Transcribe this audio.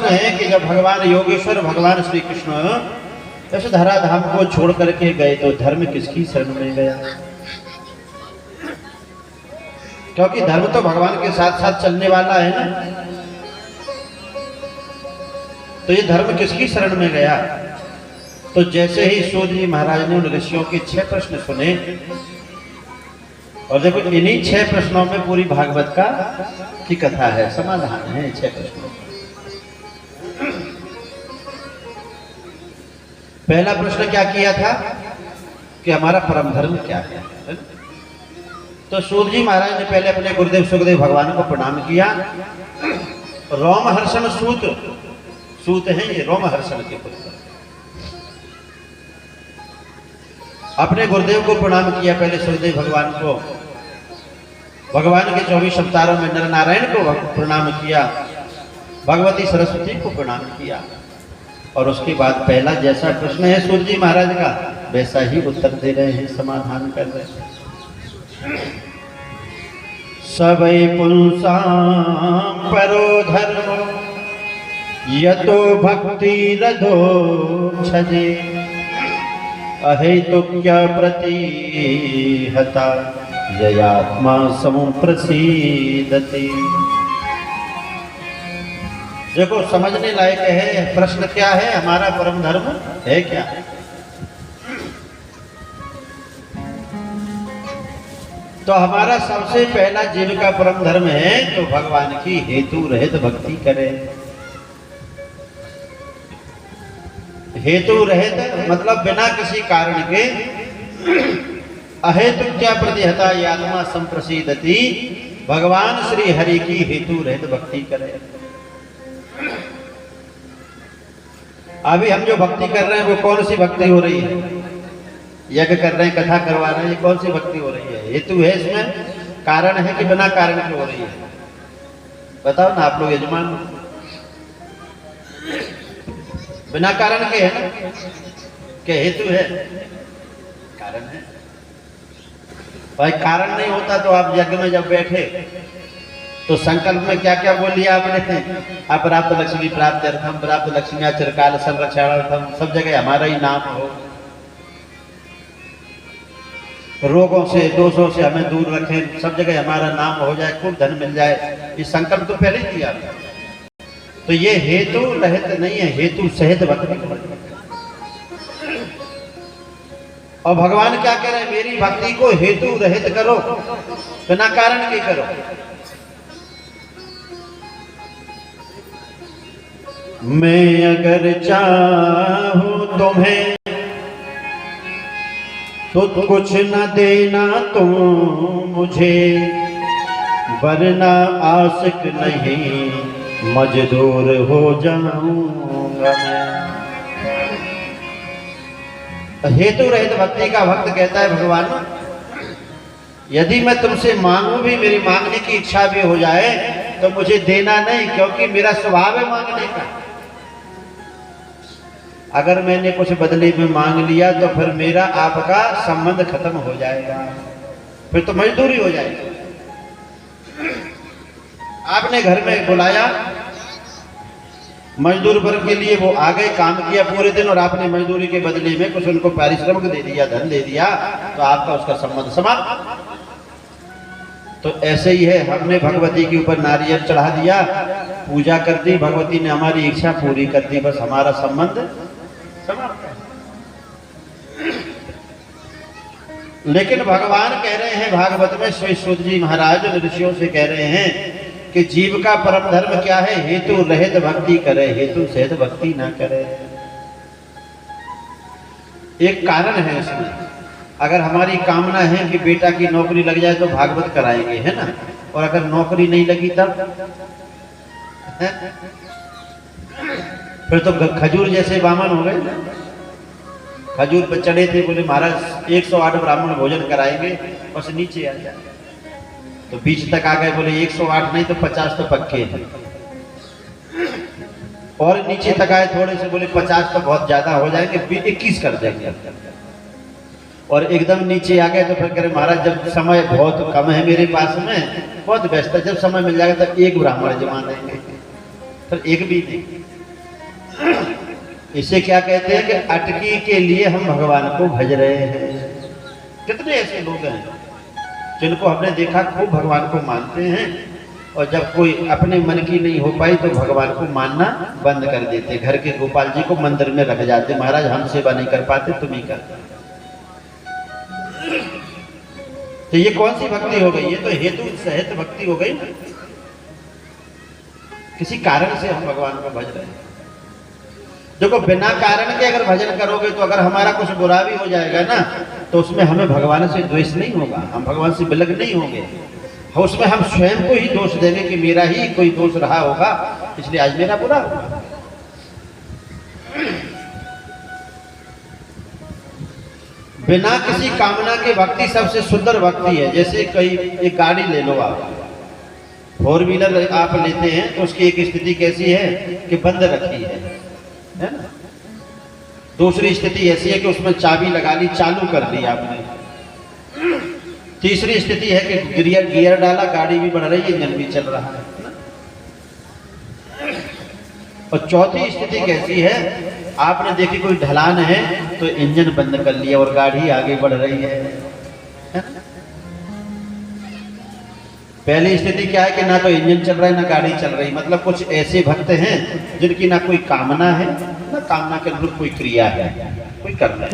प्रश्न है कि जब भगवान योगेश्वर भगवान श्री कृष्ण यशोधरा धाम को छोड़ करके गए तो धर्म किसकी शरण में गया? क्योंकि धर्म तो भगवान के साथ साथ चलने वाला है ना। तो ये धर्म किसकी शरण में गया? तो जैसे ही सूत जी महाराज ने उन ऋषियों के 6 प्रश्न सुने, और देखो इन्हीं 6 प्रश्नों में पूरी भागवत का की कथा है, समाधान है 6 प्रश्नों। पहला प्रश्न क्या किया था कि हमारा परम धर्म क्या है? तो सूत जी महाराज ने पहले अपने गुरुदेव सुखदेव भगवान को प्रणाम किया। रोमहर्षण सूत हैं ये, रोमहर्षण के पुत्र। अपने गुरुदेव को प्रणाम किया पहले सुखदेव भगवान को, भगवान के 24 अवतारों में नर नारायण को प्रणाम किया, भगवती सरस्वती को प्रणाम किया, और उसके बाद पहला जैसा प्रश्न है सूत जी महाराज का वैसा ही उत्तर दे रहे हैं, समाधान कर रहे हैं। सबई पुंसां परो धर्मो यतो भक्ति रधो छजे अहेतुक्य प्रतिहता ययात्मा समुप्रसीदति। देखो समझने लायक है। प्रश्न क्या है? हमारा परम धर्म है क्या? तो हमारा सबसे पहला जीव का परम धर्म है तो भगवान की हेतु रहित भक्ति करें। हेतु रहित मतलब बिना किसी कारण के, अहेतुक्या प्रतिहता आत्मा संप्रसीदति, भगवान श्री हरि की हेतु रहित भक्ति करें। अभी हम जो भक्ति कर रहे हैं वो कौन सी भक्ति हो रही है? यज्ञ कर रहे हैं, कथा करवा रहे हैं, ये कौन सी भक्ति हो रही है? हेतु है इसमें, कारण है कि बिना कारण के हो रही है? बताओ ना आप लोग यजमान। बिना कारण के है ना? क्या हेतु है? कारण है भाई। कारण नहीं होता तो आप यज्ञ में जब बैठे तो संकल्प में क्या क्या बोल लिया आपने? अप्राप्त लक्ष्मी प्राप्त अर्थम, प्राप्त लक्ष्मी चिरकाल संरक्षणार्थम, सब जगह हमारा ही नाम हो, रोगों से दोषों से हमें दूर रखें, सब जगह हमारा नाम हो जाए, खूब धन मिल जाए, ये संकल्प तो पहले ही किया। तो ये हेतु रहित नहीं है, हेतु सहित भक्ति। और भगवान क्या कह रहे हैं? मेरी भक्ति को हेतु रहित करो, बिना कारण के करो। मैं अगर चाहूं तुम्हें तो कुछ न देना तुम मुझे, वरना आशिक नहीं मजदूर हो जाऊंगा मैं। हेतु रहित भक्ति का भक्त कहता है भगवान यदि मैं तुमसे मांगू भी, मेरी मांगने की इच्छा भी हो जाए तो मुझे देना नहीं, क्योंकि मेरा स्वभाव है मांगने का। अगर मैंने कुछ बदले में मांग लिया तो फिर मेरा आपका संबंध खत्म हो जाएगा, फिर तो मजदूरी हो जाएगी। आपने घर में बुलाया मजदूर वर्ग के लिए, वो आ गए, काम किया पूरे दिन, और आपने मजदूरी के बदले में कुछ उनको पारिश्रमिक दे दिया, धन दे दिया, तो आपका उसका संबंध समाप्त। तो ऐसे ही है, हमने भगवती के ऊपर नारियल चढ़ा दिया, पूजा कर दी, भगवती ने हमारी इच्छा पूरी कर दी, बस हमारा संबंध समाप्त है। लेकिन भगवान कह रहे हैं भागवत में, श्री सूत जी महाराज ऋषियों से कह रहे हैं कि जीव का परम धर्म क्या है? हेतु रहित भक्ति करे, हेतु सहित भक्ति ना करे। एक कारण है इसमें। अगर हमारी कामना है कि बेटा की नौकरी लग जाए तो भागवत कराएंगे, है ना? और अगर नौकरी नहीं लगी तब फिर तो खजूर जैसे बामन हो गए। खजूर पर चढ़े थे, बोले महाराज 108 ब्राह्मण भोजन कराएंगे, बस नीचे आ जाए। तो बीच तक आ गए, बोले 108 नहीं तो 50 तो पक्के हैं। और नीचे तक आए थोड़े से, बोले 50 तो बहुत ज्यादा हो जाएंगे, 21 कर देंगे। और एकदम नीचे आ गए तो फिर कह रहे महाराज जब समय बहुत कम है मेरे पास में, बहुत व्यस्त है, जब समय मिल जाएगा तब 1 ब्राह्मण जमा देंगे। फिर 1 भी नहीं, इसे क्या कहते हैं कि अटकी के लिए हम भगवान को भज रहे हैं। कितने ऐसे लोग हैं जिनको हमने देखा खूब भगवान को मानते हैं, और जब कोई अपने मन की नहीं हो पाई तो भगवान को मानना बंद कर देते। घर के गोपाल जी को मंदिर में रख जाते, महाराज हम सेवा नहीं कर पाते, तुम ही कर। तो ये कौन सी भक्ति हो गई? ये तो हेतु सहित भक्ति हो गई ना। किसी कारण से हम भगवान को भज रहे हैं। देखो बिना कारण के अगर भजन करोगे तो अगर हमारा कुछ बुरा भी हो जाएगा ना तो उसमें हमें भगवान से द्वेष नहीं होगा, हम भगवान से विलग नहीं होंगे, उसमें हम स्वयं को ही दोष देंगे कि मेरा ही कोई दोष रहा होगा इसलिए आज मेरा बुरा होगा। बिना किसी कामना के भक्ति सबसे सुंदर भक्ति है। जैसे कई एक गाड़ी ले लो, आप 4 व्हीलर आप लेते हैं तो उसकी एक स्थिति कैसी है कि बंद रखी है ना। दूसरी स्थिति ऐसी है कि उसमें चाबी लगा ली, चालू कर दी आपने। तीसरी स्थिति है कि गियर डाला, गाड़ी भी बढ़ रही है, इंजन भी चल रहा है। और चौथी स्थिति कैसी है, आपने देखी कोई ढलान है तो इंजन बंद कर लिया और गाड़ी आगे बढ़ रही है। पहली स्थिति क्या है कि ना तो इंजन चल रहा है ना गाड़ी चल रही। मतलब कुछ ऐसे भक्त हैं जिनकी ना कोई कामना है ना कामना के अनुरूप कोई क्रिया है, कोई कर्म है।